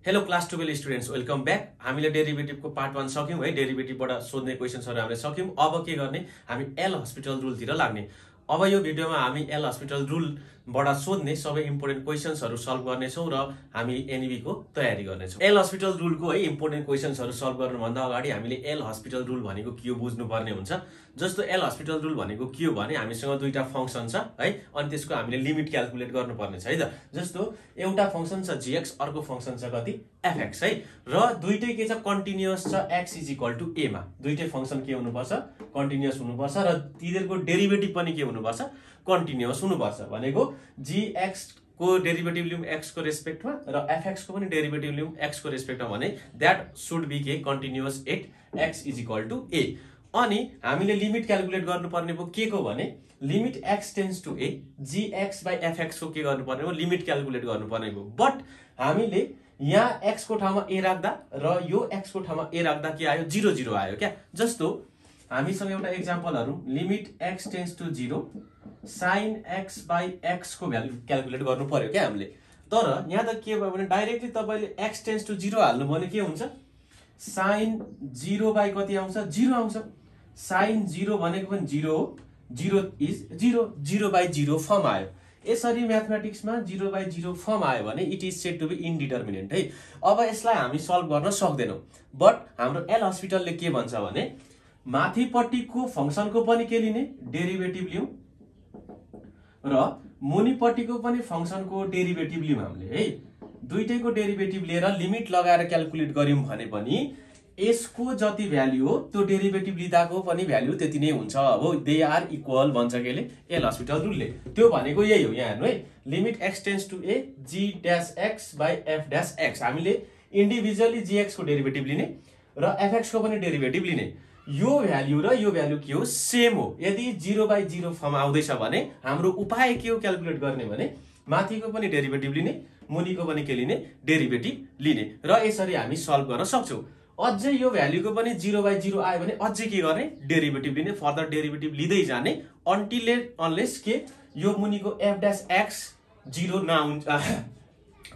Hello class 12 students, welcome back. हामीले डेरिभेटिभको part 1 सक्यौं है। डेरिभेटिभबाट सोध्ने क्वेशन्सहरु हामीले सक्यौं। अब के गर्ने, हामी एल हस्पिटल रुलतिर लाग्ने। अब यो भिडियोमा हामी एल हस्पिटल रुलबाट सोध्ने सबै इम्पोर्टेन्ट क्वेशन्सहरु सल्भ गर्नेछौं र हामी एनईबी को तयारी गर्नेछौं। एल हस्पिटल रुलको है इम्पोर्टेन्ट क्वेशन्सहरु सल्भ गर्नुभन्दा अगाडि हामीले एल हस्पिटल रुल भनेको के हो बुझ्नुपर्ने हुन्छ। जस्तो एल हस्पिटल रुल भनेको के हो भने हामीसँग दुईटा फंक्सन छ है, अनि त्यसको हामीले लिमिट क्याल्कुलेट गर्नुपर्ने छ है त। जस्तो एउटा फंक्सन छ जीएक्स, अर्को फंक्सन छ कति एफएक्स है, र दुईटै के छ कन्टिन्युअस छ x = a मा। दुईटै फंक्सन के हुनुपर्छ, कन्टिन्युअस हुनुपर्छ र तिनीहरुको डेरिभेटिभ पनि के हुनुपर्छ, कन्टिन्युअस हुनुपर्छ। भनेको जीएक्स को डेरिभेटिभ लियौं x को रेस्पेक्टमा र fx को पनि डेरिभेटिभ लियौं x को रेस्पेक्टमा भने दैट शुड बी के कन्टिन्युअस एट x = a। अनि हामीले लिमिट क्याल्कुलेट गर्नुपर्ने पो के को भने limit x tends to a gx/fx को के गर्नुपर्ने हो, लिमिट क्याल्कुलेट गर्नुपर्ने हो। बट हामीले यहाँ x को ठाउँमा a राख्दा र यो x को ठाउँमा a राख्दा के आयो, 0 0 आयो क्या। जस्तो हामीसँग एउटा एक्जाम्पलहरु limit x tends to 0 sin x/x को भ्यालु क्याल्कुलेट गर्नु पर्यो क्या हामीले। तर यहाँ त के भयो भने डाइरेक्टली तपाईले x टेन्ड्स टु 0 हाल्नु भने के हुन्छ, sin 0 बाइ कति आउँछ, 0 आउँछ। sin 0 भनेको पनि 0 हो, 0 इज 0, 0/0 फर्म आयो। यसरी म्याथमेटिक्समा 0/0 फर्म आयो भने it is said to be indeterminate है। अब यसलाई हामी सल्भ गर्न सक्दैनौं, बट हाम्रो एल हस्पिटलले के भन्छ भने माथिपट्टिको फंक्सनको पनि के लिने, डेरिभेटिभ लियौं र मुनिपट्टिको पनि फंक्सनको डेरिभेटिभ लियौं हामीले है। दुईटैको डेरिभेटिभ लिएर लिमिट लगाएर क्याल्कुलेट गर्यौं भने पनि यसको जति भ्यालु हो त्यो डेरिभेटिभ लिदाको पनि भ्यालु त्यति नै हुन्छ। अब दे आर इक्वल भन्छ केले, एल हस्पिटल रुलले। त्यो भनेको यही हो। यहाँ हेर्नु है, limit x tends to a g'(x/f') हामीले इन्डिभिजुअली gx को डेरिभेटिभ लिने र fx को पनि डेरिभेटिभ लिने। यो भ्यालु र यो भ्यालु के हो, सेम हो। यदि 0/0 फर्म आउँदैछ भने हाम्रो उपाय के हो क्याल्कुलेट गर्ने भने माथिको पनि डेरिभेटिभ लिने, मुनिको पनि के लिने, डेरिभेटिभ लिने र यसरी हामी सल्भ गर्न सक्छौं। अझै यो भ्यालुको पनि 0/0 आयो भने अझै के गर्ने, डेरिभेटिभ लिने, फर्दर डेरिभेटिभ लिँदै जाने अन्टिल अनलेस के यो मुनिको f'(x) 0 नहुन्छ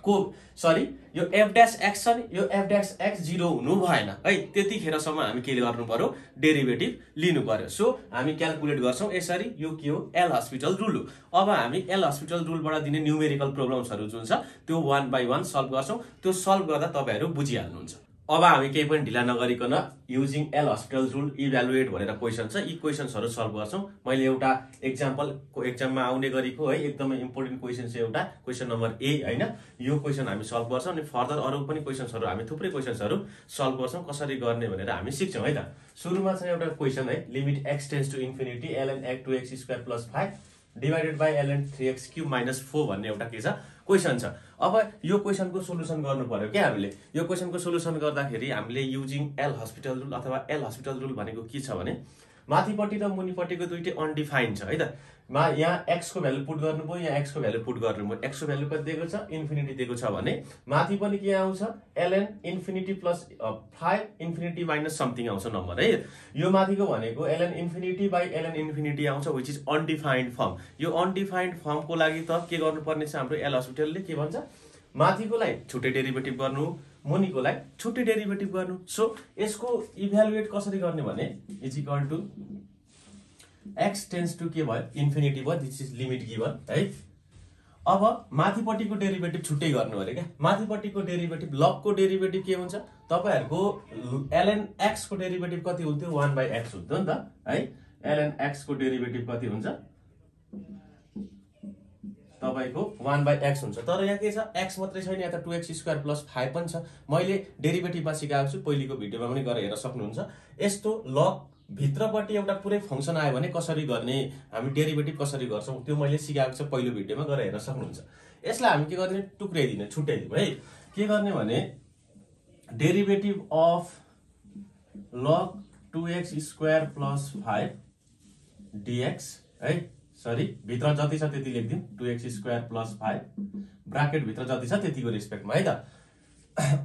को सरी यो f'(x) छ नि, यो f'(x) 0 हुनु भएन है। त्यतिखेरसम्म हामी के गर्नु पर्यो, डेरिभेटिभ लिनु पर्यो। सो हामी क्याल्कुलेट गर्छौं यसरी। यो के हो, एल हस्पिटल रुल हो। अब हामी एल हस्पिटल रुलबाट दिने न्यूमेरिकल प्रब्लम्सहरु जुन छ त्यो 1 बाइ 1 सल्भ गर्छौं। त्यो सल्भ गर्दा तपाईहरु बुझिहाल्नुहुन्छ। अब हामी केही पनि ढिला नगरिकन using L hospital rule evaluate भनेर क्वेशन छ, यी क्वेशन्सहरु सल्भ गर्छौं। मैले एउटा एक्जाम्पलको एक्जाममा आउने गरेको है, एकदमै इम्पोर्टेन्ट क्वेशन छ एउटा, क्वेशन नम्बर ए हैन। यो क्वेशन हामी सल्भ गर्छौं अनि फर्दर अरु पनि क्वेशन्सहरु हामी थुप्रै क्वेशन्सहरु सल्भ गर्छौं। कसरी गर्ने भनेर हामी सिक्छौं है त। सुरुमा चाहिँ एउटा क्वेशन है, limit x tends to infinity ln (x2x² + 5) divided by ln 3x³ - 4 भन्ने एउटा के छ, क्वेशन छ। अब यो क्वेशनको सोलुसन गर्नु पर्यो क्या हामीले। यो क्वेशनको सोलुसन गर्दाखेरि हामीले युजिङ एल हस्पिटल रुल अथवा एल हस्पिटल रुल भनेको के छ भने माथिपट्टि र मुनिपट्टिको दुईटै अनडिफाइन्ड छ है त। यहाँ x को भ्यालु पुट गर्नुभयो, यहाँ x को भ्यालु पुट गर्नुभयो। x को भ्यालु कति दिएको छ, इन्फिनिटी दिएको छ भने माथि पनि के आउँछ, ln infinity plus 5 infinity minus something आउँछ नम्बर है। यो माथिको भनेको ln infinity by ln infinity आउँछ, व्हिच इज अनडिफाइन्ड फर्म। यो अनडिफाइन्ड फर्मको लागि त के गर्नुपर्ने छ, हाम्रो एल हस्पिटलले के भन्छ, माथिकोलाई छुट्टै डेरिभेटिभ गर्नु, मुनिकोलाई छुट्टै डेरिभेटिभ गर्नु। सो यसको इभ्यालुएट कसरी गर्ने भने is equal to x tends to के भयो, इन्फिनिटी भयो, दिस इज लिमिट गिवन है। अब माथिपट्टिको डेरिभेटिभ छुट्टै गर्नु अरे क्या। माथिपट्टिको डेरिभेटिभ लगको डेरिभेटिभ के हुन्छ, तपाईहरुको ln x को डेरिभेटिभ कति हुन्थ्यो, 1/x हुन्थ्यो नि त है। ln x को डेरिभेटिभ कति हुन्छ तपाईको 1/x हुन्छ। तर यहाँ के छ, x मात्रै छैन, यहाँ त 2x² + 5 पनि छ। मैले डेरिभेटिभमा सिकाएको छु, पहिलेको भिडियोमा पनि गएर हेर्न सक्नुहुन्छ। यस्तो लग भित्रपट्टि एउटा पुरै फंक्सन आयो भने कसरी गर्ने, हामी डेरिभेटिभ कसरी गर्छौं त्यो मैले सिकाएको छु, पहिलो भिडियोमा गएर हेर्न सक्नुहुन्छ। यसलाई हामी के गर्ने, टुक्राइदिने, छुट्याइदिउँ है। के गर्ने भने derivative of log 2x² + 5 dx है, सरी भित्र जति छ त्यति लेख्दिउँ, 2x² + 5 ब्राकेट भित्र जति छ त्यतिको रेस्पेक्टमा है त।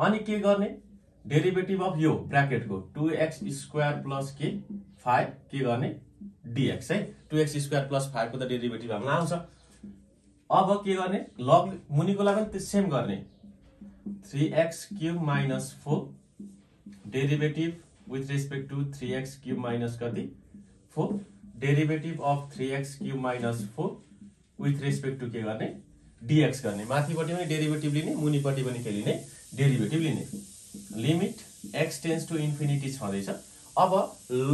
अनि के गर्ने, डेरिभेटिभ अफ यो ब्राकेटको 2x² + के 5 के गर्ने, dx है। 2x² + 5 को त डेरिभेटिभ हामीलाई आउँछ। अब के गर्ने, लग मुनिकोलाई पनि सेम गर्ने, 3x cube minus 4 derivative with respect to 3x cube minus कति 4 derivative of 3x cube minus 4 with respect to के गर्ने dx गर्ने माथिपट्टि पनि डेरिभेटिभ लिने मुनिपट्टि पनि के लिने डेरिभेटिभ लिने limit x tends to infinity छँदैछ अब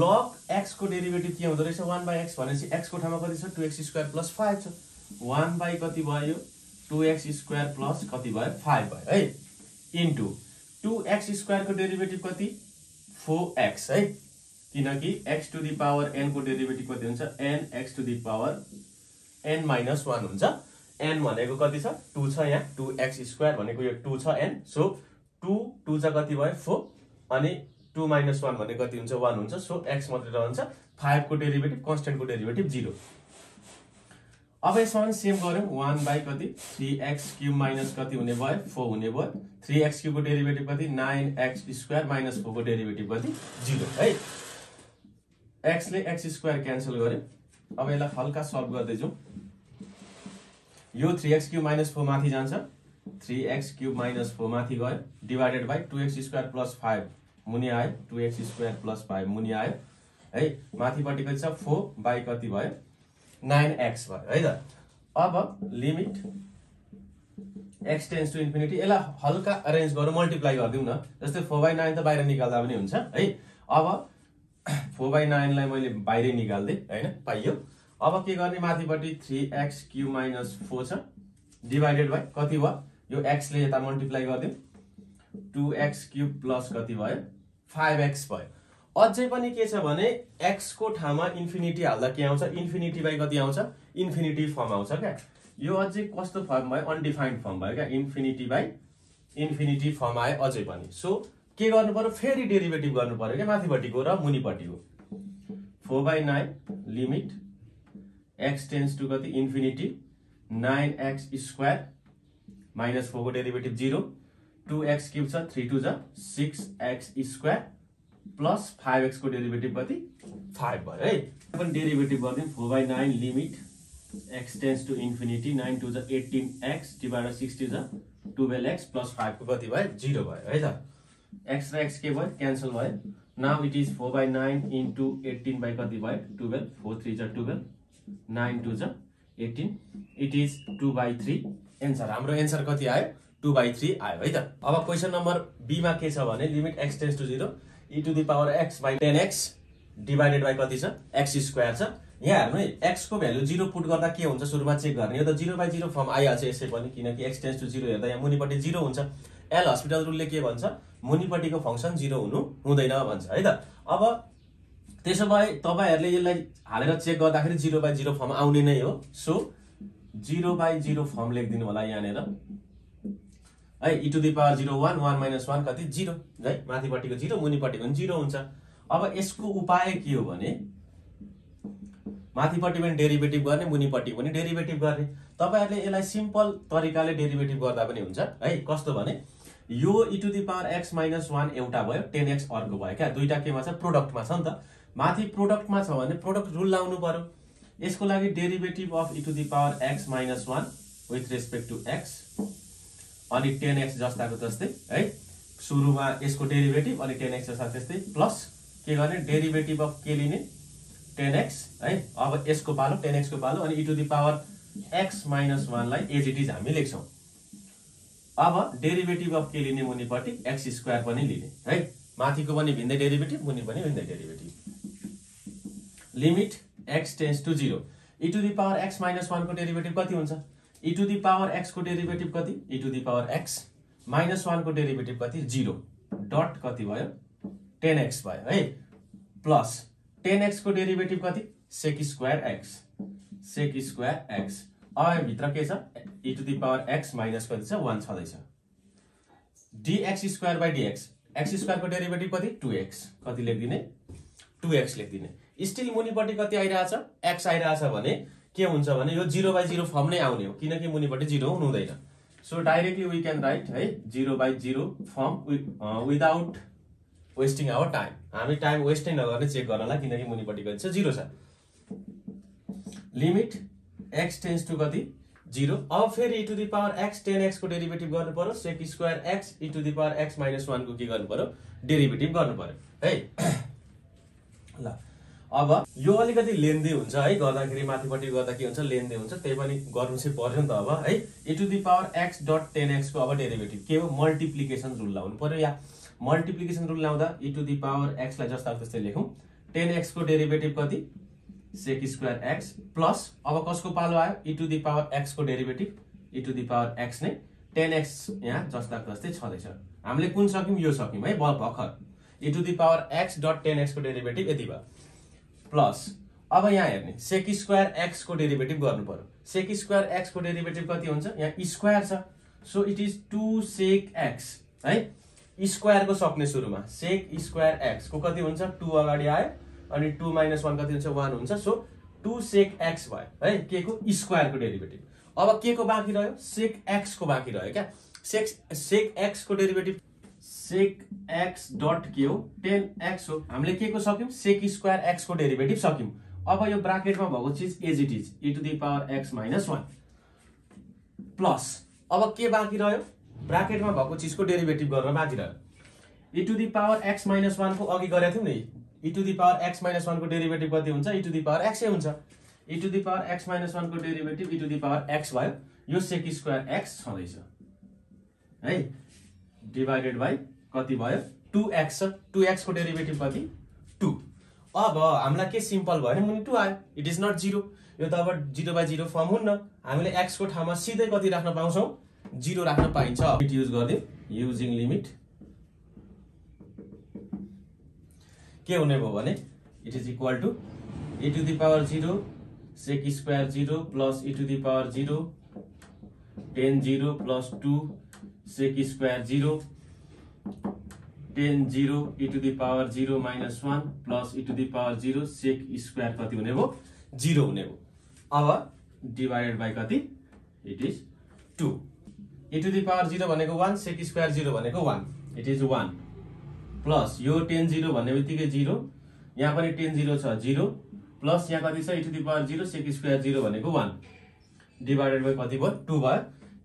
log x को डेरिभेटिभ के हुँदो रहेछ 1/x भनेपछि x को ठाउँमा कति छ 2x स्क्वायर प्लस 5 छ 1 बाइ कति भयो 2x स्क्वायर प्लस कति भयो 5 भयो है इन्टु 2x स्क्वायर को डेरिभेटिभ कति 4x है किनकि x to the power n को डेरिभेटिभ कति हुन्छ n x to the power n minus 1 हुन्छ n भनेको कति छ 2 छ यहाँ 2x स्क्वायर भनेको यो 2 छ n सो 2 2 चाहिँ कति भयो 4 अनि 2 माइनस 1 भनेको कति हुन्छ 1 हुन्छ सो x मात्रै रहन्छ 5 को डेरिभेटिभ कन्स्टेन्ट को डेरिभेटिभ 0 अब यसमा पनि सेम गर्यौं 1 बाइ कति 3x क्यूब माइनस कति हुने भयो 4 हुने भयो 3x क्यूब को डेरिभेटिभ कति 9x स्क्वायर माइनस 4 को डेरिभेटिभ कति 0 है x ले x स्क्वायर क्यान्सल गर्यो अब यसलाई हल्का सल्भ गर्दै जाउँ यो 3x क्यूब माइनस 4 माथि जान्छ 3x क्यूब माइनस 4 माथि गयो divided by 2x square plus 5 मुनि आयो 2x स्क्वायर प्लस 5 मुनि आयो है माथिपट्टि कति छ 4 बाइ कति भयो 9x भयो है त अब limit x tends to infinity यसलाई हल्का अरेन्ज गरौँ मल्टिप्लाई गरिदिउँ न जस्तै 4/9 त बाहिर निकाल्दा पनि हुन्छ है अब 4/9 लाई मैले बाहिर निकाल्दै हैन पाइयो अब के गर्ने माथिपट्टि 3x क्यूब माइनस 4 छ डिवाइडेड बाइ कति भयो यो x ले यता मल्टिप्लाई गरिदिउँ 2x क्यूब प्लस कति भयो 5x भयो अझै पनि के छ भने x को ठाउँमा इन्फिनिटी हाल्दा के आउँछ इन्फिनिटी बाइ कति आउँछ इन्फिनिटी फर्म आउँछ क्या यो अझै कस्तो फर्म भयो अनडिफाइन्ड फर्म भयो क्या इन्फिनिटी बाइ इन्फिनिटी फर्म आयो अझै पनि सो के गर्नु पर्यो फेरि डेरिभेटिभ गर्नु पर्यो क्या माथिपट्टिको र मुनिपट्टिको 4/9 लिमिट x टेन्स टु कति इन्फिनिटी 9x स्क्वायर माइनस 4 को डेरिभेटिभ 0 2x क्यूब छ 3 2 जा 6x स्क्वायर प्लस 5x को डेरिभेटिभ कति 5 भयो है पनि डेरिभेटिभ गर्दियौ 4/9 limit x tends to infinity 9 2 जा 18x डिवाइडेड 60 जा 12x प्लस 5 को कति भयो 0 भयो है त x र x के भयो क्यान्सल भयो now it is 4/9 into 18 by कति भयो 12 4 3 जा 12 9 2 जा 18 इट इज 2/3 एन्सर हाम्रो एन्सर कति आयो 2/3 आयो है त अब क्वेशन नम्बर बी मा के छ भने limit x tends to 0 e to the power x by 10x divided by कति छ x स्क्वायर छ यहाँ हेर्नु है x को भ्यालु 0 पुट गर्दा के हुन्छ सुरुमा चेक गर्ने यो त 0/0 फर्म आइहाल्छ यसै पनि किनकि x टेन्स टु 0 हेर्दा यहाँ मुनिपट्टि 0 हुन्छ एल हस्पिटल रुलले के भन्छ मुनिपट्टिको फंक्सन 0 हुनु हुँदैन भन्छ है त अब त्यसो भए तपाईहरुले यसलाई हालेर चेक गर्दाखेरि 0/0 फर्म आउने नै हो सो 0/0 फर्म लेख्दिनु होला यहाँनेर है e to the power 0 1 1 minus 1 कति 0 है माथिपट्टिको 0 मुनिपट्टिको पनि 0 हुन्छ अब यसको उपाय के हो भने माथिपट्टि पनि डेरिभेटिभ गर्ने मुनिपट्टि पनि डेरिभेटिभ गर्ने तपाईहरुले यसलाई सिम्पल तरिकाले डेरिभेटिभ गर्दा पनि हुन्छ है कस्तो भने यो e to the power x minus 1 एउटा भयो 10x अर्को भयो क्या दुईटा केमा छ प्रोडक्टमा छ नि त माथि प्रोडक्टमा छ भने प्रोडक्ट रुल लाउनु पर्यो यसको लागि derivative of e to the power x minus 1 with respect to x अनि 10x जस्ताको जस्तै है सुरुमा यसको डेरिभेटिभ अनि 10x जस्ता त्यस्तै प्लस के गर्ने डेरिभेटिभ अफ के लिने 10x है अब यसको पालो 10x को पालो अनि e to the power x minus 1 लाई एज इट इज हामी लेख्छौं अब डेरिभेटिभ अफ के लिने मुनिपट्टि x स्क्वायर पनि लिने है माथिको पनि भिन्दै डेरिभेटिभ मुनि पनि भिन्दै derivative limit x tends to 0 e to the power x minus 1 को डेरिभेटिभ कति हुन्छ e to the power x को डेरिभेटिभ कति e to the power x minus 1 को डेरिभेटिभ कति 0 डट कति भयो 10x भयो है प्लस 10x को डेरिभेटिभ कति sec स्क्वायर x अब भित्र के छ e to the power x minus कति छ 1 छदैछ dx square by dx x square को डेरिभेटिभ कति 2x कति लेख्दिने 2x लेख्दिने स्टिल मुनिपट्टि कति आइराछ x आइराछ भने के हुन्छ भने यो 0/0 फर्म नै आउने हो किनकि मुनिपट्टि 0 हुनु हुँदैन so directly we can write है 0/0 form without wasting our time हामी टाइम वेस्ट नै नगर्ने चेक गर्नलाई किनकि मुनिपट्टि कति छ 0 छ लिमिट x टेन्स टु कति 0। अब फेरि e to the power x 10x को डेरिभेटिभ गर्नु पर्यो sec square x e to the power x - 1 को के गर्नु पर्यो डेरिभेटिभ गर्नु पर्यो है। ल अब यो अलिकति लेन्दी हुन्छ है, गर्दाखेरि माथिपट्टि गर्दा के हुन्छ लेन्दी हुन्छ, त्यही पनि गर्नु चाहिँ पर्यो नि त अब है। e to the power x dot 10x को अब डेरिभेटिभ के हो मल्टिप्लिकेसन रुल लाउनु पर्यो। या मल्टिप्लिकेसन रुल लाउँदा e to the power x लाई जस्ता जस्तै लेखौं 10x को डेरिभेटिभ कति sec स्क्वायर x प्लस अब कसको पालो आयो e to the power x को derivative e to the power x नै 10x यहाँ जस्ता जस्तै छँदैछ। हामीले कुन सक्यौं यो सक्यौं है भर्खर e to the power x dot 10x को डेरिभेटिभ यति भयो प्लस अब यहाँ हेर्ने sec स्क्वायर x को डेरिभेटिभ गर्नु पर्यो। sec स्क्वायर x को डेरिभेटिभ कति हुन्छ यहाँ स्क्वायर छ so it is 2 sec x है। स्क्वायर को सक्ने सुरुमा sec स्क्वायर x को कति हुन्छ 2 अगाडि आयो अनि 2 - 1 कति हुन्छ 1 हुन्छ सो 2 sec x भयो है के को स्क्वायर को डेरिभेटिभ। अब के को बाँकी रह्यो sec x को बाँकी रह्यो क्या। sec x को डेरिभेटिभ sec x डट के हो 10x हो। हामीले के को सक्यौं sec स्क्वायर x को डेरिभेटिभ सक्यौं। अब यो ब्राकेटमा भएको चीज as it is e to the power x - 1 plus अब के बाँकी रह्यो ब्राकेटमा भएको चीजको डेरिभेटिभ गर्न बाँकी रह्यो। e to the power x - 1 को अघि गरेको थियौ नि e to the power x - 1 को डेरिभेटिभ कति हुन्छ e to the power x हुन्छ। e to the power x - 1 को derivative e to the power x भयो यो sec स्क्वायर x छँदैछ है डिवाइडेड बाइ कति भयो 2x 2x को डेरिभेटिभ कति 2। अब हामीलाई के सिम्पल भयो भने मुनि 2 आयो इट इज नट 0 यो त अब 0/0 फर्म हुन्न। हामीले x को ठाउँमा सिधै कति राख्न पाउँछौं 0 राख्न पाइन्छ। लिमिट युज गर्दियौ युजिङ लिमिट के हुने भयो भने it is equal to e to the power 0 sec square 0 plus e to the power 0 10 0 plus 2 sec square 0 10 0 e to the power 0 - 1 plus e to the power 0 sec square कति हुने भयो 0 हुने भयो। अब डिवाइडेड बाइ कति it is 2 e to the power 0 भनेको 1 sec square 0 भनेको 1 it is 1 plus यो 10 0 भन्ने बित्तिकै 0 यहाँ पनि 10 0 छ 0 प्लस यहाँ कति छ e to the power 0 sec square 0 भनेको 1 डिवाइडेड बाइ कति भयो 2 भयो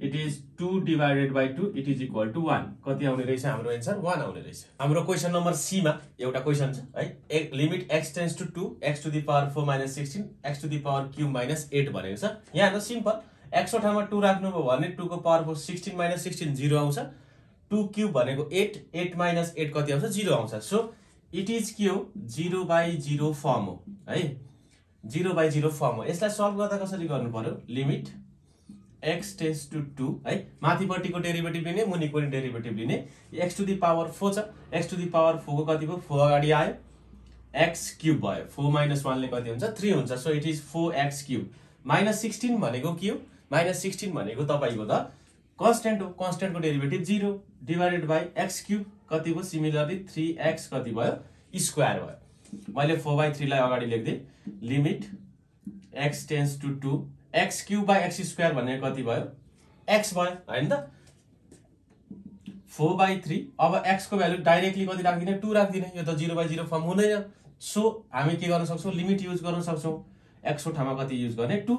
it is 2 divided by 2 it is equal to 1 कति आउने रहेछ हाम्रो आन्सर 1 आउने रहेछ। हाम्रो क्वेशन नम्बर सी मा एउटा क्वेशन छ है limit x tends to 2 x to the power 4 - 16 x to the power cube - 8 भनेको छ। यहाँ हेर्नु सिम्पल x को ठाउँमा 2 राख्नु भयो भने 2 को पावर 4 16 - 16 0 आउँछ 2 क्यूब भनेको 8 8 - 8 कति आउँछ 0 आउँछ। सो इट इज के हो 0/0 फर्म हो है 0/0 फर्म हो। यसलाई सल्भ गर्दा कसरी गर्नु पर्यो लिमिट x टेन्ड्स टु 2 है माथिपट्टिको डेरिभेटिभ लिने मुनिको डेरिभेटिभ लिने x टु द पावर 4 छ x टु द पावर 4 को कति भयो 4 अगाडि आयो x क्यूब भयो 4 - 1 ले कति हुन्छ 3 हुन्छ so it is 4x cube -16 भनेको के हो -16 भनेको तपाईको त कन्स्टेन्ट हो कन्स्टेन्टको derivative 0 divided by x cube कति भयो सिमिलरली 3x कति भयो स्क्वायर भयो। मैले 4/3 लाई अगाडि लेख्दै limit x tends to 2 x cube by x square भन्ने कति भयो x भयो हैन त 4/3 अब x को भ्यालु डाइरेक्टली कति राख्दिने 2 राख्दिने यो त 0/0 फर्म हुँदैन। सो हामी के गर्न सक्छौं लिमिट युज गर्न सक्छौं x को ठाउँमा कति युज गर्ने 2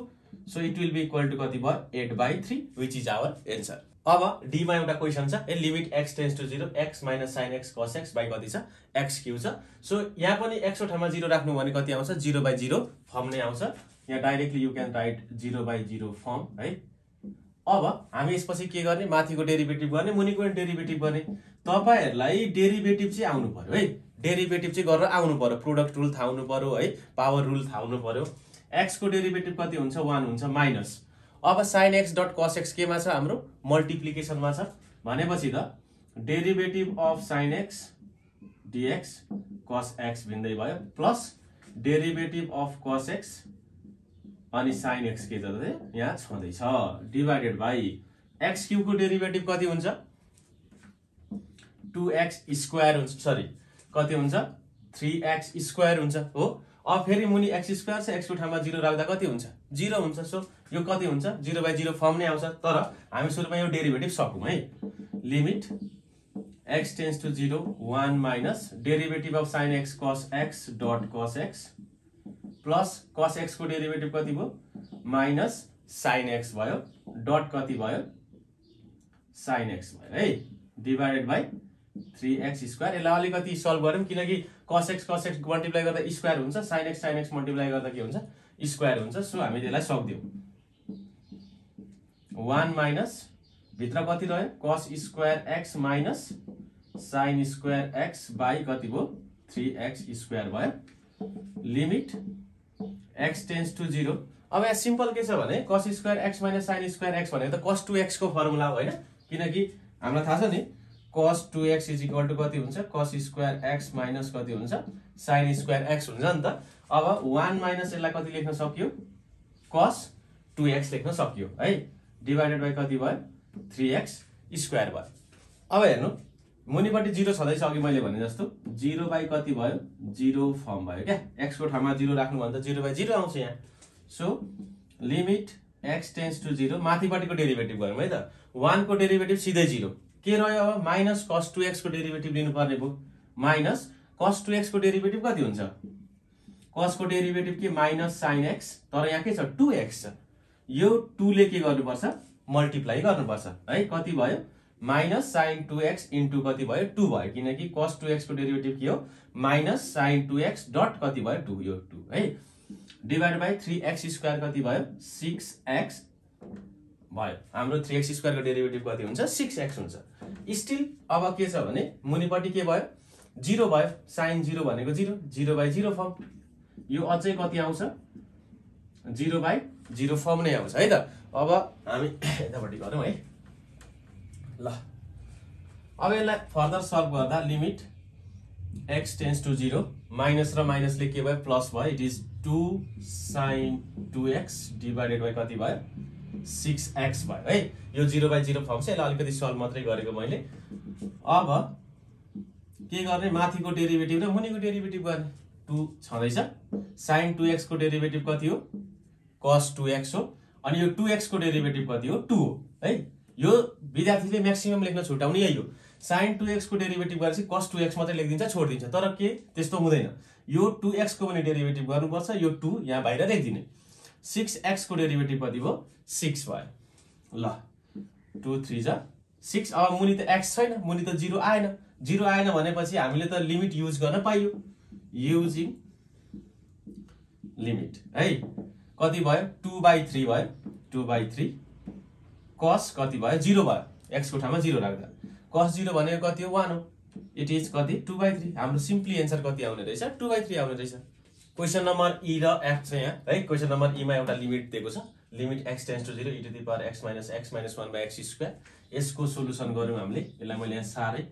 so it will be equal to कति भयो 8/3 व्हिच इज आवर आन्सर। अब डी मा एउटा क्वेशन छ ए limit x tends to 0 x - sin x cos x by कति छ x क्यूब छ। सो यहाँ पनि x को ठाउँमा 0 राख्नु भने कति आउँछ 0/0 फर्म नै आउँछ। यहाँ directly you can write 0/0 form है। अब हामी यसपछि के गर्ने माथिको डेरिभेटिभ गर्ने मुनिको डेरिभेटिभ गर्ने। तपाईहरुलाई डेरिभेटिभ चाहिँ आउनु पर्यो है डेरिभेटिभ चाहिँ गरेर आउनु पर्यो प्रोडक्ट रुल थाहा हुनु पर्यो है पावर रुल थाहा हुनु पर्यो। x को डेरिभेटिभ कति हुन्छ 1 हुन्छ माइनस अब sin x dot cos x के मा छ हाम्रो मल्टिप्लिकेसन मा छ भनेपछि त derivative of sin x dx cos x भिन्दै भयो plus derivative of cos x अनि sin x के जस्तै यहाँ छँदै छ डिवाइडेड बाइ x क्यूब को डेरिभेटिभ कति हुन्छ 2x स्क्वायर हुन्छ सरी कति हुन्छ 3x स्क्वायर हुन्छ हो। अब फेरि मुनि x स्क्वायर छ x को ठाउँमा 0 राख्दा कति हुन्छ 0 हुन्छ। सो यो कति हुन्छ 0/0 फर्म नै आउँछ। तर हामी सुरुमा यो डेरिभेटिभ सकौं है limit x tends to 0 1 minus derivative of sin x cos x dot cos x plus cos x को डेरिभेटिभ कति भयो माइनस sin x भयो डट कति भयो sin x भयो है डिभाइडेड बाइ 3x स्क्वायर। यसलाई अलिकति सल्भ गरौँ किनकि cos x मल्टिप्लाई गर्दा स्क्वायर हुन्छ, sin x मल्टिप्लाई गर्दा के हुन्छ स्क्वायर हुन्छ। सो हामी त्यसलाई सक्दियौ 1 माइनस भित्र कति रह्यो cos square x minus sin square x by कति भयो 3x स्क्वायर भयो लिमिट x टेन्स टु 0। अब यहाँ सिम्पल के छ भने cos square x minus sin square x भनेको त cos 2x को फर्मुला हो हैन, किनकि हामीलाई थाहा छ नि cos 2x is equal to कति हुन्छ cos स्क्वायर x माइनस कति हुन्छ sin स्क्वायर x हुन्छ नि त। अब 1 माइनस यसलाई कति लेख्न सकियो cos 2x लेख्न सकियो है डिभाइडेड बाइ कति भयो 3x स्क्वायर भयो। अब हेर्नु मुनिपट्टि 0 छँदैछ, अघि मैले भने जस्तो 0 बाइ कति भयो 0 फर्म भयो क्या, x को ठाउँमा 0 राख्नु भन्दा 0 बाइ 0 आउँछ यहाँ। So limit x tends to 0 माथिपट्टिको डेरिभेटिभ गरौँ है त 1 को डेरिभेटिभ सिधै 0 के रह्यो अब माइनस cos 2x को डेरिभेटिभ लिनु पर्ने भयो माइनस cos 2x को डेरिभेटिभ कति हुन्छ cos को डेरिभेटिभ के माइनस sin x, तर यहाँ के छ 2x छ, यो 2 ले के गर्नुपर्छ मल्टिप्लाई गर्नुपर्छ है कति भयो माइनस sin 2x इन्टु कति भयो 2 भयो, किनकि cos 2x को डेरिभेटिभ के हो माइनस sin 2x डट कति भयो 2 यो 2 है डिभाइड बाइ 3x स्क्वायर कति भयो 6x भयो। हाम्रो 3x स्क्वायर को डेरिभेटिभ कति हुन्छ 6x हुन्छ। स्टिल अब के छ भने मुनिपट्टि के भयो 0 भयो, sin 0 भनेको 0 बाइ 0 फर्म, यो अझै कति आउँछ 0 बाइ 0 फर्म नै आउँछ है त। अब हामी यतापट्टि गरौँ है ल। अब यसलाई फर्दर सल्भ गर्दा limit x tends to 0 minus र माइनसले के भयो प्लस भयो, it is 2 sin 2x divided by कति भयो 6x भयो है। यो 0 बाइ 0 फर्म छ, यसलाई अलिकति सल्भ मात्रै गरेको मैले। अब के गर्ने माथिको डेरिभेटिभ र मुनिको डेरिभेटिभ गर्ने 2 छँदैछ, sin 2x को डेरिभेटिभ कति हो cos 2x हो, अनि यो 2x को डेरिभेटिभ कति हो 2 हो है। यो विद्यार्थीले म्याक्सिमम लेख्न छुटाउने यही हो, sin 2x को डेरिभेटिभ गरेपछि cos 2x मात्रै लेखिदिन्छ छोडिदिन्छ, तर के त्यस्तो हुँदैन, यो 2x को पनि डेरिभेटिभ गर्नुपर्छ, यो 2 यहाँ बाहिर लेखिदिने। 6x को डेरिभेटिभ कति भयो 6 भयो ल 2 3 जा 6। अब मुनि त x छैन, मुनि त 0 आएन, 0 आएन भनेपछि हामीले त लिमिट युज गर्न पाइयो, युजिङ लिमिट है कति भयो 2 बाइ 3 भयो 2 बाइ 3 cos कति भयो 0 भयो, x को ठाउँमा 0 राख्दा cos 0 भनेको कति हो 1 हो, इट इज कति 2 बाइ 3। हाम्रो सिम्पली एन्सर कति आउने रहेछ 2 बाइ 3 आउने रहेछ। क्वेसन नम्बर ई र एफ छ यहाँ है। क्वेसन नम्बर ई मा एउटा लिमिट दिएको छ, limit x tends to 0 e to the power x minus 1 by x square. यसको सोलुसन गरौँ हामीले, यसलाई मैले यहाँ सारे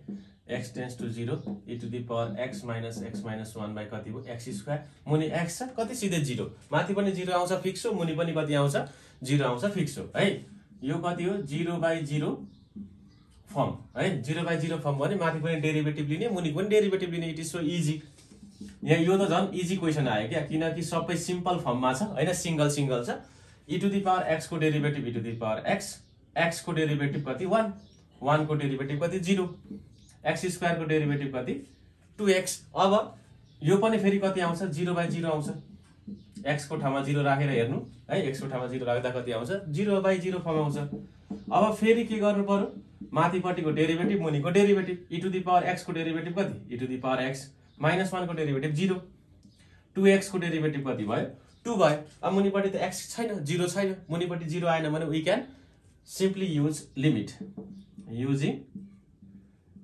x tends to 0 e to the power x minus 1 by कति हो x स्क्वायर, मुनि x छ कति सिधै 0, माथि पनि 0 आउँछ फिक्स हो, मुनि पनि कति आउँछ 0 आउँछ फिक्स हो है। यो कति हो 0 बाइ 0 फर्म है, 0 बाइ 0 फर्म भने माथि पनि डेरिभेटिभ लिने मुनि पनि डेरिभेटिभ लिने, इट इज सो इजी। यहाँ यो त झन् इजी क्वेसन आयो क्या, किनकि सबै सिम्पल फर्ममा छ हैन, सिंगल छ। e to the power x को derivative e to the power x को डेरिभेटिभ कति 1 को डेरिभेटिभ कति 0, x स्क्वायर को डेरिभेटिभ कति 2x। अब यो पनि फेरि कति आउँछ 0 बाइ 0 आउँछ, x को ठाउँमा 0 राखेर हेर्नु है, x को ठाउँमा 0 राख्दा कति आउँछ 0 बाइ 0 फर्म आउँछ। अब फेरि के गर्नु पर्यो माथिपट्टिको डेरिभेटिभ मुनिको derivative, e to the power x को डेरिभेटिभ कति e to the power x minus 1 को डेरिभेटिभ 0, 2x को डेरिभेटिभ कति भयो 2 भयो। अब मुनिपट्टि त x छैन 0 छैन, मुनिपट्टि 0 आएन भने we can simply use limit, using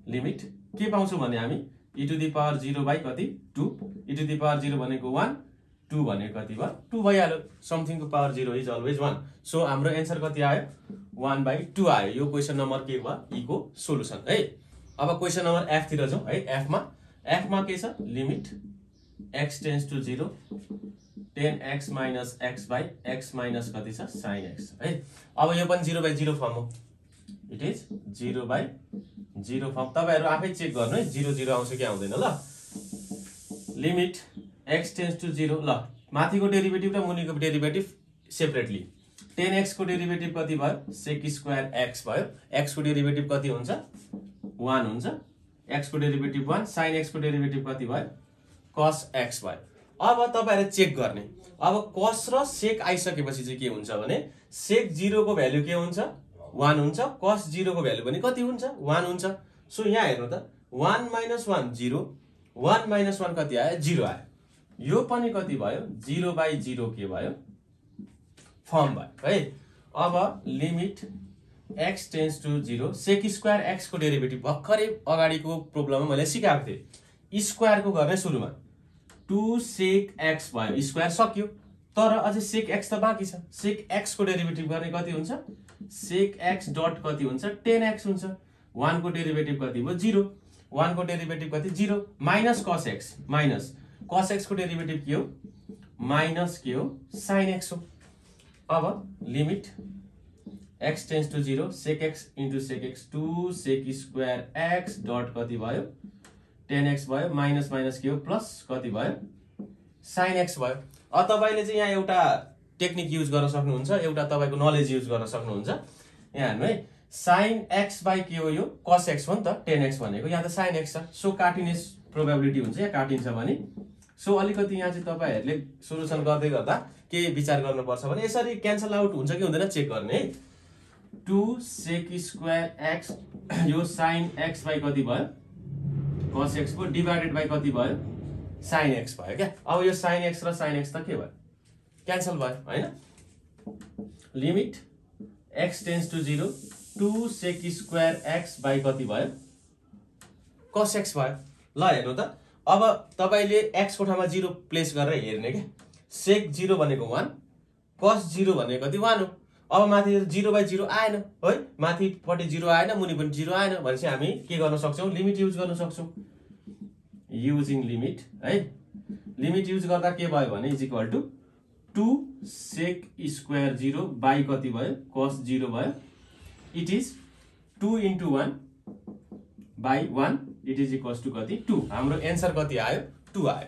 limit के पाउँछौँ भने हामी e to the power 0 by कति 2, e टु द पावर 0 भनेको 1, 2 भनेको कति भयो 2 भइहाल्यो, समथिङ को पावर 0 इज अलवेज 1। सो हाम्रो एन्सर कति आयो 1 बाइ 2 आयो। यो क्वेसन नम्बर के भयो ई को सोलुसन है। अब क्वेसन नम्बर एफ तिर जाउँ है। एफ मा के छ limit x tends to 0 10x minus x by x minus कति छ sin x है। अब यो पनि 0 बाइ 0 फर्म हो, इट इज 0 बाइ 0 फर्म। तपाईहरु आफै चेक गर्नु है 0 0 आउँछ कि आउँदैन ल। लिमिट x टेन्स टु 0 ल माथिको डेरिभेटिभ र मुनिको डेरिभेटिभ सेपरेटली 10x को डेरिभेटिभ कति भयो sec स्क्वायर x भयो, x को डेरिभेटिभ कति हुन्छ 1 हुन्छ, x को डेरिभेटिभ 1, sin x को डेरिभेटिभ कति भयो cos x भयो। अब तपाईहरुले चेक गर्ने। अब cos र sec आइसकेपछि चाहिँ के हुन्छ भने sec 0 को भ्यालु के हुन्छ 1 हुन्छ, cos 0 को भ्यालु पनि कति हुन्छ 1 हुन्छ। सो यहाँ हेर्नु त 1 - 1 0, 1 - 1 कति आयो 0 आयो। यो पनि कति भयो 0/0 के भयो फर्म भयो है। अब limit x tends to 0 sec square x को डेरिभेटिभ भर्खरै अगाडिको प्रोब्लममा मैले सिकाएको थिए। स्क्वायर को गर्ने सुरुमा 2 sec x भयो, स्क्वायर सक्यो, तर अझै sec x त बाँकी छ। sec x को डेरिभेटिभ गर्ने कति हुन्छ sec x डट कति हुन्छ 10x हुन्छ। 1 को डेरिभेटिभ कति भयो 0, 1 को डेरिभेटिभ कति 0 minus cos x, minus cos x को डेरिभेटिभ के हो माइनस के हो sin x हो। अब limit x tends to 0 sec x into sec x 2 sec square x dot कति भयो 10x भयो, माइनस माइनस के हो प्लस कति भयो sin x भयो। अब तपाईले चाहिँ यहाँ एउटा टेक्निक युज गर्न सक्नुहुन्छ, एउटा तपाईको नलेज युज गर्न सक्नुहुन्छ। यहाँ हेर्नु है sin x बाइ के हो यो cos x हो नि त 10x भनेको, यहाँ त sin x छ। सो काटिने प्रोबेबिलिटी हुन्छ, यहाँ काटिन्छ भने। सो अलिकति यहाँ चाहिँ तपाईहरुले सोलुसन गर्दै गर्दा के विचार गर्नुपर्छ भने यसरी क्यान्सल आउट हुन्छ कि हुँदैन चेक गर्ने है। 2 sec स्क्वायर x यो sin x बाइ कति भयो cos x को डिवाइडेड बाइ कति भयो sin x भयो क्या। अब यो sin x र sin x त के भयो क्यान्सल भयो हैन। Limit x tends to 0 2 sec square x by कति भयो cos x भयो। ल हेर्नु त अब तपाईले x को ठाउँमा 0 प्लेस गरेर हेर्ने के। sec 0 भनेको 1, cos 0 भनेको कति 1 हो। अब माथि 0/0 आएन है, माथिपट्टि 0 आएन, मुनि पनि 0 आएन भनेपछि हामी के गर्न सक्छौं लिमिट युज गर्न सक्छौं। युजिङ लिमिट है, लिमिट युज गर्दा के भयो भने is equal to 2 sec square 0 by कति भयो cos 0 भयो। It is 2 * 1 by 1 it is equals to कति 2। हाम्रो एन्सर कति आयो 2 आयो।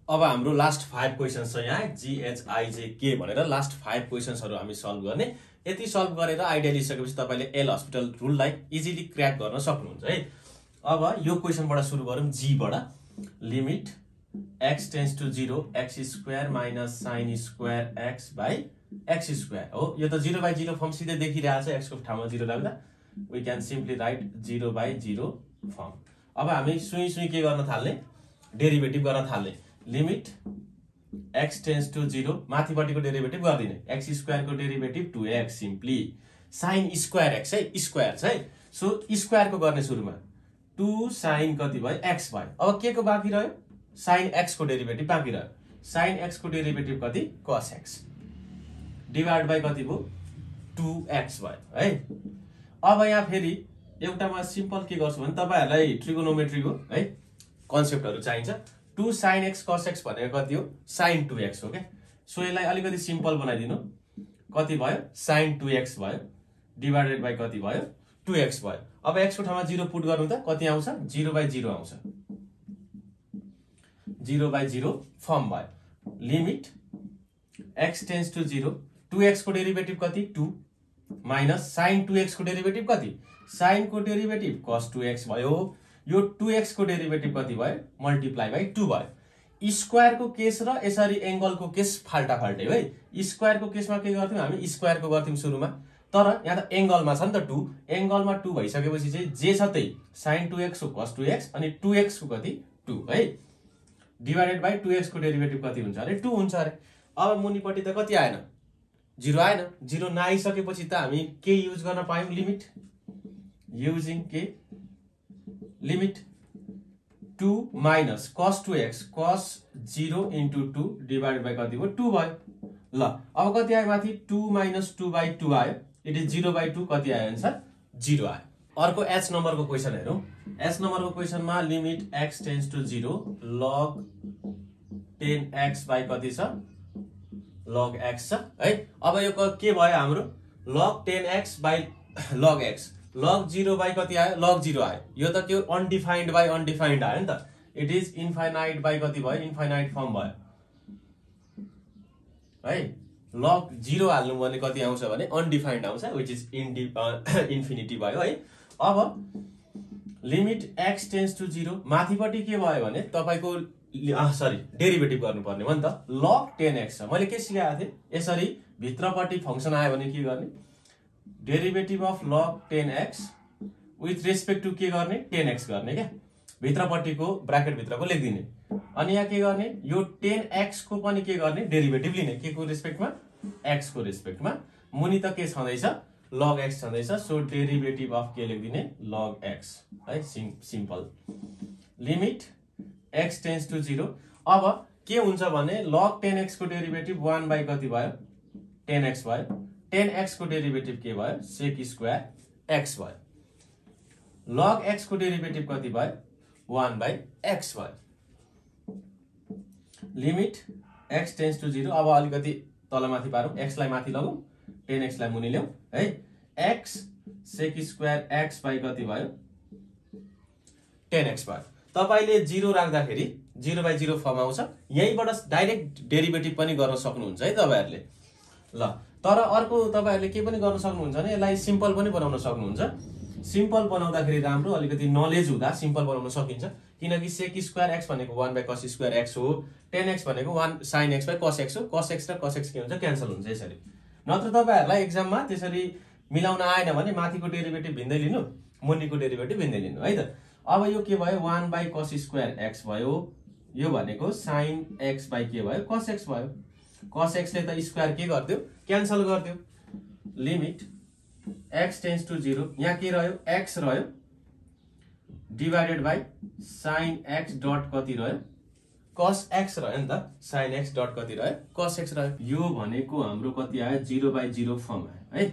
अब हाम्रो लास्ट 5 क्वेशन्स छ यहाँ GHIJK भनेर लास्ट 5 क्वेशन्सहरु हामी सल्भ गर्ने। यति सल्भ गरेर आइडिया लिइसकेपछि तपाईले एल हस्पिटल रुललाई इजिली क्र्याक गर्न सक्नुहुन्छ है। अब यो क्वेशनबाट सुरु गरौँ जी बाट। Limit x tends to 0 x स्क्वायर minus sin square x by x square हो। यो त 0/0 फर्म सिधै देखिरहेछ, x को ठाउँमा 0 राख्दा we can simply write 0/0 form. अब हामी सुई के गर्न थाल्ने डेरिभेटिभ गर्न थाल्ने। लिमिट x टेन्ड्स टु 0 माथिपट्टिको डेरिभेटिभ गर्दिने x स्क्वायर को derivative 2x simply sin square x है, स्क्वायर छ है। सो स्क्वायर को गर्ने सुरुमा 2 sin कति भयो x भयो। अब के को बाँकी रह्यो sin x को डेरिभेटिभ बाँकी रह्यो। sin x को डेरिभेटिभ कति cos x डिवाइड बाइ कति भयो 2x भयो है। अब यहाँ फेरि एउटामा सिम्पल के गर्छु भने तपाईहरुलाई ट्रिगोनोमेट्रीको है कन्सेप्टहरु चाहिन्छ। 2 sin x cos x भनेको कति हो sin 2x हो के। सो यसलाई अलिकति सिम्पल बनाइदिनु, कति भयो sin 2x भयो डिवाइडेड बाइ कति भयो 2x भयो। अब x को ठाउँमा 0 पुट गर्नु त कति आउँछ 0/0 आउँछ, 0/0 फर्म भयो। Limit x tends to 0 2x को डेरिभेटिभ कति 2 माइनस sin 2x को डेरिभेटिभ कति sin को डेरिभेटिभ cos 2x भयो। यो 2x को डेरिभेटिभ कति भयो मल्टिप्लाई बाइ 2 भयो। स्क्वायर को केस र यसरी एंगल को केस फाल्टा फाल्टै है। स्क्वायर को केसमा के गर्थ्यौं हामी स्क्वायर को गर्थ्यौं सुरुमा, तर यहाँ त एंगलमा छ नि त 2, एंगलमा 2 भइसकेपछि चाहिँ जे छ त्यही sin 2x को cos 2x अनि 2x को कति 2 है डिवाइडेड बाइ 2x को डेरिभेटिभ कति हुन्छ अरे 2 हुन्छ अरे। अब मुनिपट्टि त कति आएन 0 आएन, 0 नआइसकेपछि त हामी के युज गर्न पायौं लिमिट युजिङ के limit 2 minus cos 2x cos 0 into 2 divided by कति भयो 2 भयो। ल अब कति आयो माथि 2 minus 2/2 आयो, इट इज 0/2 कति आयो आन्सर 0 आयो। अर्को h नम्बर को क्वेशन हेरौं। h नम्बर को क्वेशनमा limit x tends to 0 log 10x by कति छ log x छ है। अब यो के भयो हाम्रो log 10x by log x log 0 by कति आयो log 0 आयो। यो त के अनडिफाइन्ड बाइ अनडिफाइन्ड आयो नि त, इट इज इन्फाइनाइट बाइ कति भयो इन्फाइनाइट फर्म भयो है। log 0 हाल्नु भने कति आउँछ भने अनडिफाइन्ड आउँछ व्हिच इज इन्फिनिटी भयो है। अब लिमिट x टेन्ड्स टु 0 माथिपट्टि के भयो भने तपाईको सरी डेरिभेटिभ गर्नुपर्ने हो नि त। log 10x छ, मैले के सिकाएको थिएँ, यसरी भित्रपट्टि फंक्सन आयो भने के गर्ने, derivative of log 10x with respect to के गर्ने, 10x गर्ने क्या, भित्रपट्टिको ब्राकेट भित्रको लेखिदिने। अनि यहाँ के गर्ने, यो 10x को पनि के गर्ने, डेरिभेटिभ लिने, के को रेस्पेक्टमा, x को रेस्पेक्टमा। मुनि त के छँदैछ, log x छँदैछ, सो डेरिभेटिभ अफ के लेखिदिने, log x है, simple. Limit x tends to 0। अब के हुन्छ भने log 10x को डेरिभेटिभ 1 बाई कति भयो, 10x भयो। 10x को डेरिभेटिभ के भयो, सेक स्क्वायर x भयो। log x को डेरिभेटिभ कति भयो, 1 बाई x भयो। Limit x tends to 0। अब अलिकति तलमाथि पारौँ, x लाई माथि लगौँ, 10x लाई मुनि ल्याउँ है। x shake square x by कति भयो, 10x भयो। तपाईले 0 राख्दाखेरि 0 बाई 0 फर्म आउँछ। यहीँबाट डाइरेक्ट डेरिभेटिभ पनि गर्न सक्नुहुन्छ है तपाईहरुले। ल तर अर्को तपाईहरुले के पनि गर्न सक्नुहुन्छ भने यसलाई सिम्पल पनि बनाउन सक्नुहुन्छ। सिम्पल बनाउँदाखेरि राम्रो, अलिकति नलेज हुँदा सिम्पल बनाउन सकिन्छ, किनकि सेक स्क्वायर x भनेको 1 बाई cos स्क्वायर x हो, 10x भनेको 1 sin x by cos x हो। cos x र cos x के हुन्छ, क्यान्सल हुन्छ यसरी। नत्र तपाईहरुलाई एक्जाममा त्यसरी मिलाउन आएन भने माथिको डेरिभेटिभ भिन्दै लिनु, मुनिको डेरिभेटिभ भिन्दै लिनु है त। अब यो के भयो, 1 बाई cos स्क्वायर x भयो, यो भनेको sin x बाई के भयो, cos x भयो। cos x ले त स्क्वायर के गर्दियो, क्यान्सल गर्दियो। लिमिट x टेन्स टु 0, यहाँ के रह्यो, x रह्यो, divided by sin x dot कति रह्यो, cos x रह्यो नि त, sin x डट कति रह्यो, cos x रह्यो। यो भनेको हाम्रो कति आयो, 0 बाई 0 फर्म आयो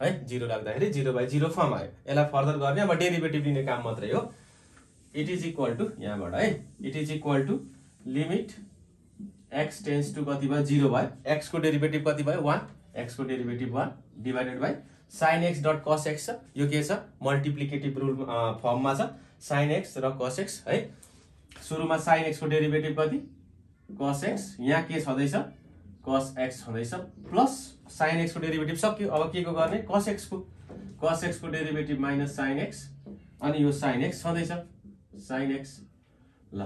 है, 0 राख्दाखेरि 0 बाई 0 फर्म आयो। यसलाई फर्दर गर्ने अब डेरिभेटिभ लिने काम मात्रै हो। इट इज इक्वल टु यहाँबाट है, it is equal to limit x tends to कति भयो, 0 भयो, x को डेरिभेटिभ कति भयो, 1, x को derivative 1 divided by sin x dot cos x छ। यो के छ, मल्टिप्लिकेटिभ रुल फर्ममा छ, sin x र cos x है। सुरुमा sin x को डेरिभेटिभ कति, cos x, यहाँ के छँदैछ, cos x छँदैछ, प्लस sin x को डेरिभेटिभ सक्यो। अब के को गर्ने, cos x को डेरिभेटिभ माइनस sin x, अनि यो sin x छँदैछ, sin x। ल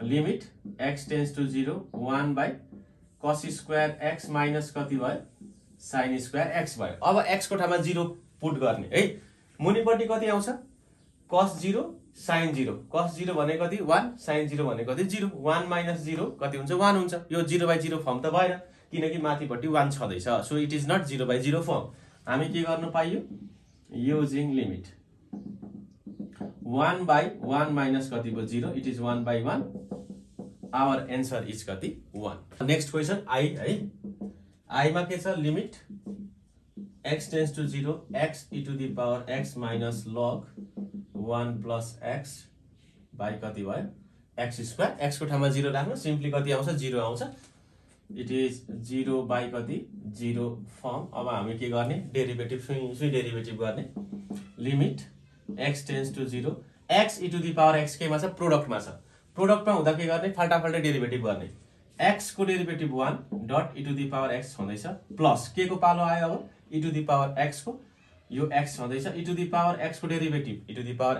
limit x tends to 0, 1 by cos square x minus कति भयो, sin स्क्वायर x भयो। अब x को ठाउँमा 0 पुट गर्ने है। मुनिपट्टि कति आउँछ, cos 0 sin 0, cos 0 भने कति 1, sin 0 भने कति 0, 1 माइनस 0 कति हुन्छ, 1 हुन्छ। यो 0 बाई 0 फर्म त भएन, किनकि माथिपट्टि 1 छँदैछ, so it is not 0 by 0 form. हामी के गर्नु पाइयो, युजिङ लिमिट 1 बाई 1 माइनस कति भयो, 0, it is 1 by 1। Our answer is कति, 1। नेक्स्ट क्वेसन आई है। आईमा के छ, limit x tends to 0, x e to the power x minus log 1 plus x by कति भयो, x स्क्वायर। x को ठाउँमा 0 राख्नु, सिम्पली कति आउँछ, 0 आउँछ। इट इज 0 बाई कति, 0 फर्म। अब हामी के गर्ने, डेरिभेटिभ सुई डेरिभेटिभ गर्ने। Limit x tends to 0, x e to the power x केमा छ, प्रोडक्टमा छ। प्रोडक्टमा हुँदा के गर्ने, फाल्टा डेरिभेटिभ गर्ने। x को derivative 1 dot e to the power x छँदैछ, प्लस के को पालो आयो अब, e to the power x को, यो x छँदैछ, e to the power x को derivative e to the power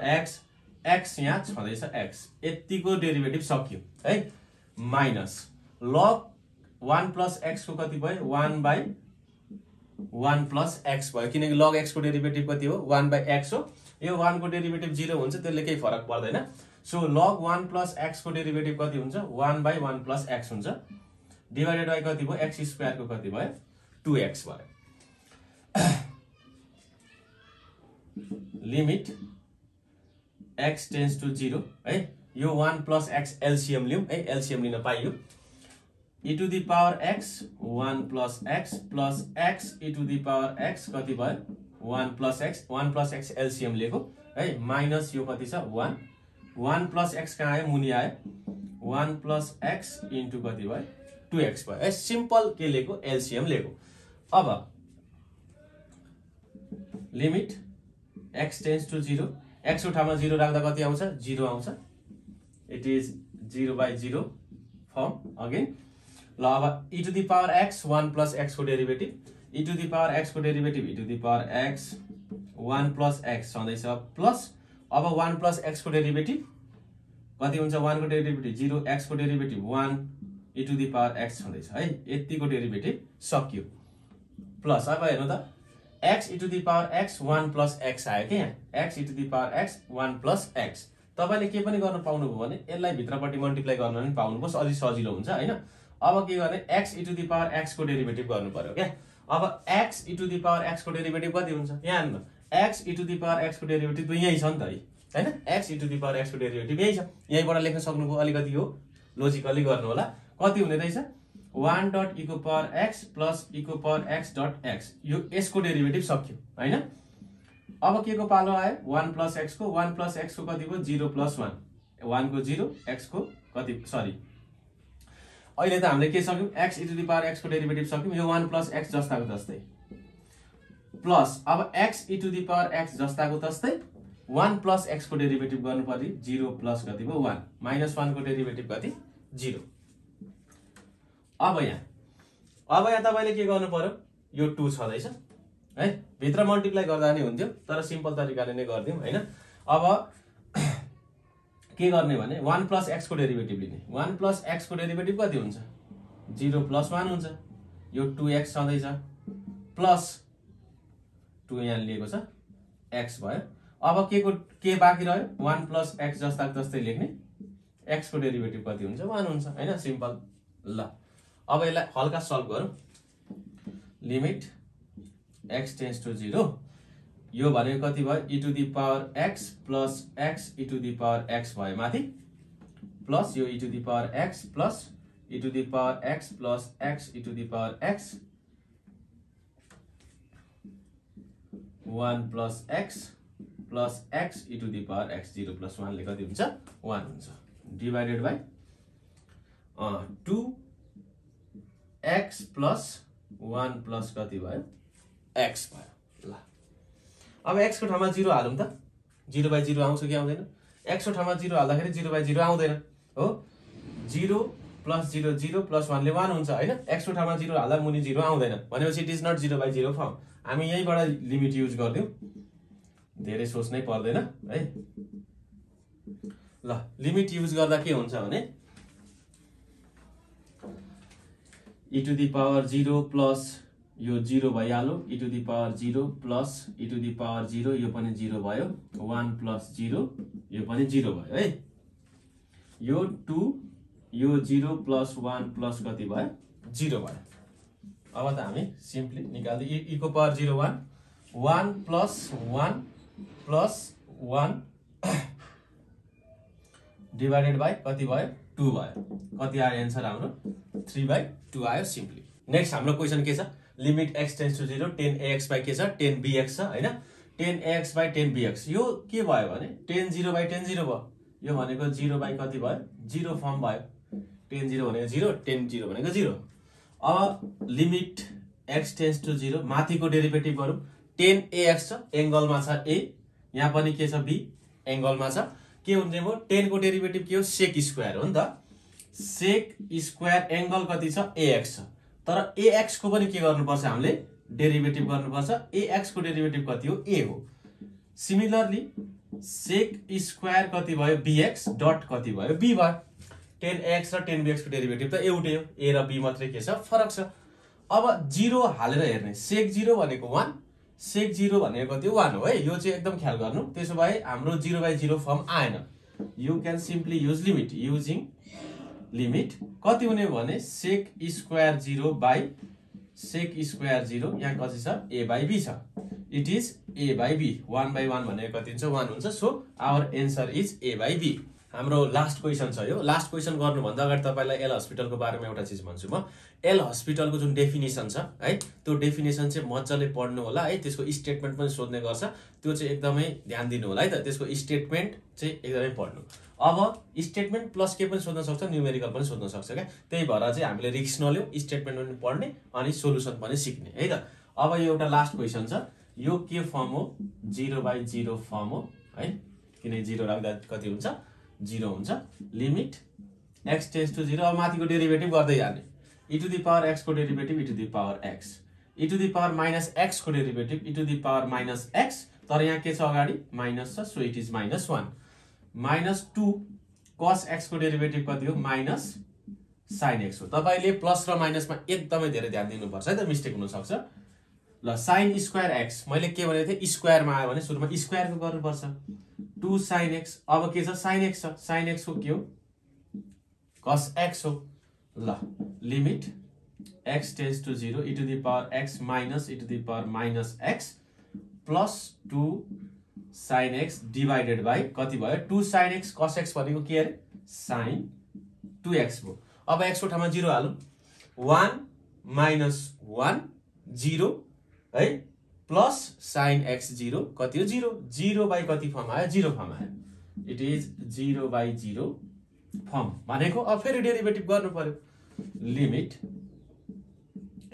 x यहाँ छँदैछ x, यतिको डेरिभेटिभ सक्यो है। माइनस log 1 प्लस x को कति भयो, 1 बाई 1 प्लस x भयो, किनकि log x को डेरिभेटिभ कति हो, 1 बाई x हो। यो 1 को डेरिभेटिभ 0 हुन्छ, त्यसले केही फरक पर्दैन। सो log 1 प्लस x को डेरिभेटिभ कति हुन्छ, 1 बाई 1 प्लस x हुन्छ, डिवाइडेड बाई कति भयो, x स्क्वायर को कति भयो, 2x भयो। लिमिट x टेन्स टु 0 है। यो 1 प्लस x एलसीएम लिउँ है, एलसीएम लिन पाइयो। e to the power x 1 plus x e to the power x कति भयो, 1 प्लस x एलसीएम लिएको है, माइनस यो कति छ, 1 प्लस x कहाँ आयो, मुनि आयो, 1 प्लस x इन्टु कति भयो, 2x भयो है। सिम्पल के लिएको, एलसीएम लिएको। अब limit x tends to 0, x को ठाउँमा 0 राख्दा कति आउँछ, 0 आउँछ। It is 0 by 0 form again. ल अब e to the power x 1 plus x को derivative, e to the power x को derivative e to the power x 1 plus x छँदैछ, प्लस अब 1 प्लस x को डेरिभेटिभ कति हुन्छ 1 को डेरिभेटिभ 0, x को derivative 1 e to the power x छँदैछ है। यतिको डेरिभेटिभ सक्यो। प्लस अब हेर्नु त x e to the power x 1 plus x आयो के यहाँ x e to the power x 1 plus x। तपाईले के पनि गर्न पाउनुभयो भने यसलाई भित्रपट्टि मल्टिप्लाई गर्न पनि पाउनुभयो, अलि सजिलो हुन्छ हैन। अब के गर्ने x e to the power x को डेरिभेटिभ गर्नु पर्यो के। अब x e to the power x को डेरिभेटिभ कति हुन्छ यहाँ हेर्नु x e to the power x को डेरिभेटिभ त यही छ नि त हैन। x e to the power x को डेरिभेटिभ यही छ, यहीबाट लेख्न सक्नुभयो। अलिकति हो लोजिकली गर्नु होला। कति हुने रहेछ 1 डट e को पावर x प्लस e को पावर x डट x, यो s को डेरिभेटिभ सक्यो हैन। अब के को पालो आयो 1 प्लस x को, 1 प्लस x को कति भयो 0 प्लस 1, 1 को 0, x को कति सरी अहिले त हामीले के सक्यौं x e to the power x को डेरिभेटिभ सक्यौं, यो 1 प्लस x जस्ताको जस्तै प्लस अब x e to the power x जस्ताको जस्तै 1 प्लस x को डेरिभेटिभ गर्नु पर्यो 0 प्लस कति भयो 1, माइनस 1 को डेरिभेटिभ कति 0। अब यहाँ तपाईले के गर्नु पर्यो यो 2 छदैछ है, भित्र मल्टिप्लाई गर्दा नि हुन्थ्यो तर सिम्पल तरिकाले नै गर्दियौ हैन। अब के गर्ने भने 1 प्लस x को डेरिभेटिभ लिने, 1 प्लस x को डेरिभेटिभ कति हुन्छ 0 प्लस 1 हुन्छ, यो 2x छँदैछ प्लस 2 यहाँ लिएको छ x भयो। अब के बाँकी रह्यो 1 प्लस x जस्ताको जस्तै लेख्ने, x को डेरिभेटिभ कति हुन्छ 1 हुन्छ हैन, सिम्पल। ल अब यसलाई हल्का सल्भ गरौँ। लिमिट x टेन्ड्स टु 0, यो भनेको कति भयो e to the power x plus x e to the power x भयो माथि, प्लस यो e to the power x plus e to the power x plus x e to the power x 1 plus x plus x e to the power x 0 plus 1 ले कति हुन्छ 1 हुन्छ, divided by 2x plus 1 plus कति भयो x भयो। ल अब x को ठाउँमा 0 हालौं त, 0 बाइ 0 आउँछ कि आउँदैन, x को ठाउँमा 0 हाल्दाखेरि 0 बाइ 0 आउँदैन हो, 0 प्लस 0 0 प्लस 1 ले 1 हुन्छ हैन। x को ठाउँमा 0 हाल्दा मुनि 0 आउँदैन भनेपछि it is not 0 by 0 form. हामी यहीबाट लिमिट युज गर्दियौ, धेरै सोच्नै पर्दैन है। ल लिमिट युज गर्दा के हुन्छ भने e to the power 0 plus यो 0 भइहाल्यो, e to the power 0 plus e to the power 0 यो पनि 0 भयो, 1 प्लस 0 यो पनि 0 भयो है, यो 2 यो 0 प्लस 1 प्लस कति भयो 0 भयो। अब त हामी सिम्पली निकाल्दै e को power 0 1 plus 1 plus 1 divided by कति भयो 2 भयो। कति आयो एन्सर हाम्रो 3/2 आयो सिम्पली। नेक्स्ट हाम्रो क्वेशन के छ, limit x tends to 0 10ax by के छ 10bx छ हैन, 10ax बाइ 10bx यो के भयो भने 10 0 बाइ 10 0 भयो, यो भनेको 0 बाइ कति भयो 0 फर्म भयो, 10 0 भनेको 0 10 0 भनेको 0। अब लिमिट x टेन्ड्स टु 0 माथिको डेरिभेटिभ गरौँ, 10ax छ एंगलमा छ a, यहाँ पनि के छ b एंगलमा छ, के हुन्छ म 10 को डेरिभेटिभ के हो सेक स्क्वायर हो नि त, सेक स्क्वायर एंगल कति छ ax छ, तर ax को पनि के गर्नुपर्छ हामीले डेरिभेटिभ गर्नुपर्छ, ax को डेरिभेटिभ कति हो a हो। सिमिलरली सेक स्क्वायर कति भयो bx डट कति भयो b भयो, 10ax र 10bx को डेरिभेटिभ त एउटै हो, a र b मात्रै के छ फरक छ। अब 0 हालेर हेर्ने, सेक 0 भनेको 1 सेक 0 भनेको कति 1 हो है, यो चाहिँ एकदम ख्याल गर्नु। त्यसो भए हाम्रो 0 बाइ 0 फर्म आएन, you can simply use limit, using limit कति हुने भने sec square 0 by sec square 0 यहाँ कति छ a बाइ b छ, it is a by b, 1 by 1 भनेको कति हुन्छ 1 हुन्छ। So our answer is a by b। हाम्रो लास्ट क्वेशन छ यो। लास्ट क्वेशन गर्नुभन्दा अगाडि तपाईलाई एल हस्पिटलको बारेमा एउटा चीज भन्छु म। एल हस्पिटलको जुन डेफिनेसन छ है, त्यो डेफिनेसन चाहिँ मज्जाले पढ्नु होला है, त्यसको स्टेटमेन्ट पनि सोध्ने गर्छ, त्यो चाहिँ एकदमै ध्यान दिनु होला है त, त्यसको स्टेटमेन्ट चाहिँ एकदमै पढ्नु। अब स्टेटमेन्ट प्लस के पनि सोध्न सक्छ, न्यूमेरिकल पनि सोध्न सक्छ क्या, त्यही भएर चाहिँ हामीले रिस्क नलियौ, स्टेटमेन्ट पनि पढ्ने अनि सोलुसन पनि सिक्ने है त। अब यो एउटा लास्ट क्वेशन छ, यो के फर्म हो 0 बाइ 0 फर्म हो है, किन 0 राख्दा कति हुन्छ 0 हुन्छ। लिमिट x टेन्ड्स टु 0, अब माथिको डेरिभेटिभ गर्दै जाने, e to the power x को derivative e to the power x, e to the power minus x को derivative e to the power minus x, तर यहाँ के छ अगाडि माइनस छ, so it is -1 -2 cos x को डेरिभेटिभ कति हो माइनस sin x हो। तपाईले प्लस र माइनसमा एकदमै धेरै ध्यान दिनुपर्छ है त, मिस्टेक हुन सक्छ। ल sin स्क्वायर x मैले के भनेको थिएँ, स्क्वायरमा आयो भने सुरुमा स्क्वायरको गर्नुपर्छ। 2 sin x अब के छ sin x छ, sin x को के हो cos x हो। ल limit x tends to 0 e to the power x minus e to the power minus x plus 2 sin x divided by कति भयो 2 sin x cos x भनेको के अरे sin 2x भयो। अब x को ठाउँमा 0 हालौं, 1 माइनस 1 0 है प्लस sin x 0 कति हो 0 0 बाई कति फर्म आयो 0 फर्म आयो। इट इज 0 बाई 0 फर्म भनेको। अब फेरि डेरिभेटिभ गर्नु पर्यो। Limit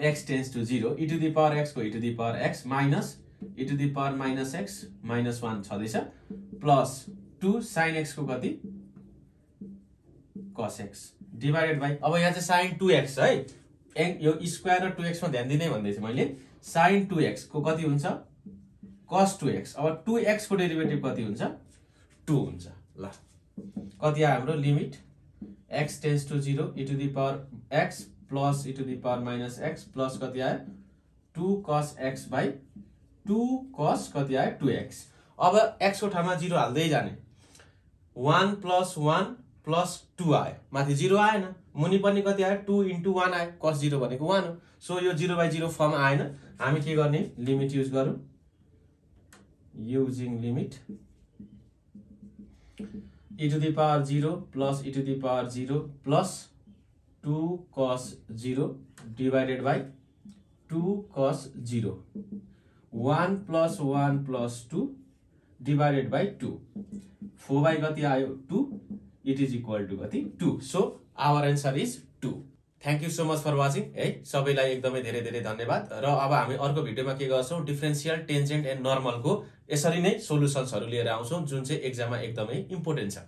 x tends to 0 e to the power x को e to the power x minus e to the power minus x minus 1 छदैछ प्लस 2 sin x को कति cos x डिवाइडेड बाई अब यहाँ चाहिँ sin 2x है, यो square र 2x मा ध्यान दिनै भन्दै थिएँ मैले। sin 2x को कति हुन्छ cos 2x। अब 2x को डेरिभेटिभ कति हुन्छ 2 हुन्छ। ल कति आयो हाम्रो limit x tends to 0 e to the power x plus e to the power minus x plus कति आयो 2 cos x बाई 2 cos कति आयो 2x। अब x को ठाउँमा 0 हाल्दै जाने, 1 प्लस 1 प्लस 2 आयो, माथि 0 आएन, मुनि पनि कति आयो 2 इन्टु 1 आयो, cos 0 भनेको 1 हो। सो यो 0 बाई 0 फर्म आएन, हामी के गर्ने लिमिट युज गरौँ, using limit e to the power 0 plus e to the power 0 plus 2 cos 0 divided by 2 cos 0 1 plus 1 plus 2 divided by 2 4 by कति आयो 2 इट इज इक्वल टु कति 2। So our answer is 2। Thank you so much for watching है, सबैलाई एकदमै धेरै धेरै धन्यवाद। र अब हामी अर्को भिडियोमा के गर्छौँ, डिफरेन्शियल टेन्जेन्ट एन्ड नर्मलको यसरी नै सोलुसन्सहरू लिएर आउँछौँ जुन चाहिँ एक्जाममा एकदमै इम्पोर्टेन्ट छ।